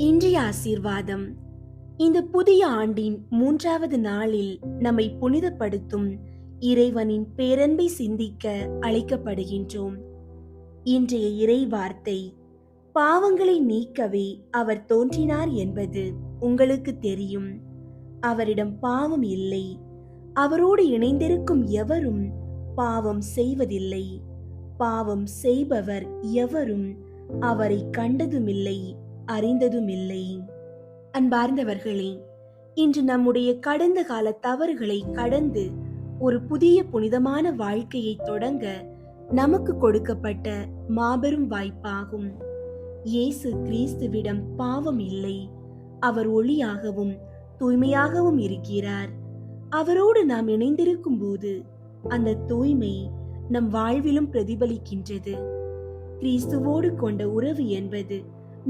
இன்றைய ஆசீர்வாதம். இந்த புதிய ஆண்டின் 3வது நாளில் நம்மை புனிதப்படுத்தும் இறைவனின் பேரன்பை சிந்திக்க அழைக்கப்படுகின்றோம். இன்றைய இறை வார்த்தை, பாவங்களை நீக்கவே அவர் தோன்றினார் என்பது உங்களுக்கு தெரியும். அவரிடம் பாவம் இல்லை. அவரோடு இணைந்திருக்கும் எவரும் பாவம் செய்வதில்லை. பாவம் செய்பவர் எவரும் அவரை கண்டதுமில்லை, அறிந்ததுமில்லை. அன்பார்ந்தவர்களே, இன்று நம்முடைய கடந்த கால தவறுகளை கடந்து ஒரு புதிய புனிதமான வாழ்க்கையை தொடங்க நமக்கு கொடுக்கப்பட்ட மாபெரும் வாய்ப்பாகும். இயேசு கிறிஸ்துவிடம் பாவம் இல்லை. அவர் ஒளியாகவும் தூய்மையாகவும் இருக்கிறார். அவரோடு நாம் இணைந்திருக்கும் போது அந்த தூய்மை நம் வாழ்விலும் பிரதிபலிக்கின்றது. கிறிஸ்துவோடு கொண்ட உறவு என்பது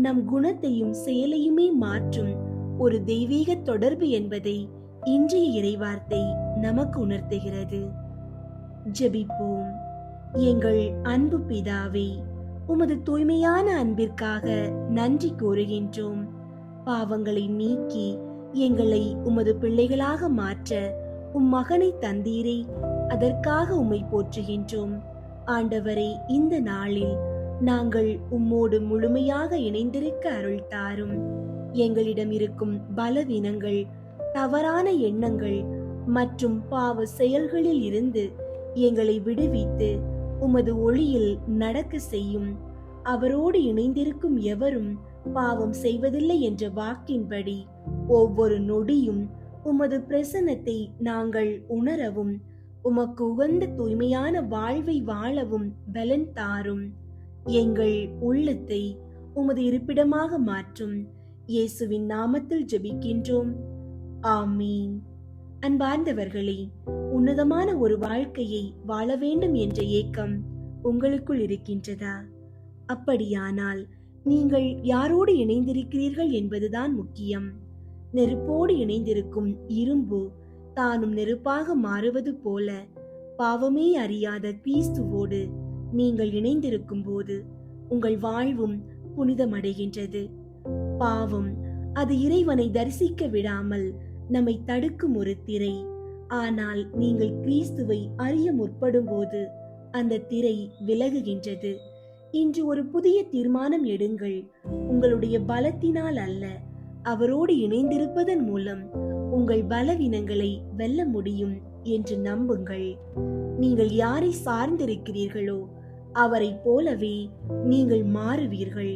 நம் குணத்தையும் செயலையுமே மாற்றும் ஒரு தெய்வீக தொடர்பு என்பதை இன்றைய இறைவார்த்தை நமக்கு உணர்த்துகிறது. ஜெபிப்போம். எங்கள் அன்பு பிதாவே, உமது தூய்மையான அன்பிற்காக நன்றி கூறுகின்றோம். பாவங்களை நீக்கி எங்களை உமது பிள்ளைகளாக மாற்ற மகனை தந்தீரே, அதற்காக உம்மை போற்றுகின்றோம். ஆண்டவரே, இந்த நாளில் நாங்கள் உம்மோடு முழுமையாக இணைந்திருக்க அருள் தாரும். எங்களிடம் இருக்கும் பலவீனங்கள், தவறான எண்ணங்கள் மற்றும் பாவ செயல்களில் இருந்து எங்களை விடுவித்து உமது ஒளியில் நடக்க செய்யும். அவரோடு இணைந்திருக்கும் எவரும் பாவம் செய்வதில்லை என்ற வாக்கின்படி ஒவ்வொரு நொடியும் உமது பிரசன்னத்தை நாங்கள் உணரவும், உமக்கு உகந்த தூய்மையான வாழ்வை வாழவும் பலன் தாரும். எங்கள் உள்ளத்தை உமது இருப்பிடமாக மாற்றும். இயேசுவின் நாமத்தில் ஜெபிக்கின்றோம். ஆமீன். அன்பார்ந்தவர்களே, உன்னதமான ஒரு வாழ்க்கையை வாழ வேண்டும் என்ற ஏக்கம் உங்களுக்குள் இருக்கின்றதா? அப்படியானால் நீங்கள் யாரோடு இணைந்திருக்கிறீர்கள் என்பதுதான் முக்கியம். நெருப்போடு இணைந்திருக்கும் இரும்பு தானும் நெருப்பாக மாறுவது போல, பாவமே அறியாத கிறிஸ்துவோடு நீங்கள் இணைந்திருக்கும் போது உங்கள் வாழ்வும் புனிதமடைகின்றது. பாவம் அது இறைவனை தரிசிக்க விடாமல் நம்மை தடுக்கும் ஒரு திரை. ஆனால் நீங்கள் கிறிஸ்துவை அறிய முற்படும் போது அந்த திரை விலகுகின்றது. இன்று ஒரு புதிய தீர்மானம் எடுங்கள். உங்களுடைய பலத்தினால் அல்ல, அவரோடு இணைந்திருப்பதன் மூலம் உங்கள் பலவீனங்களை வெல்ல முடியும் என்று நம்புங்கள். நீங்கள் யாரை சார்ந்திருக்கிறீர்களோ அவரை போலவே நீங்கள் மாறுவீர்கள்.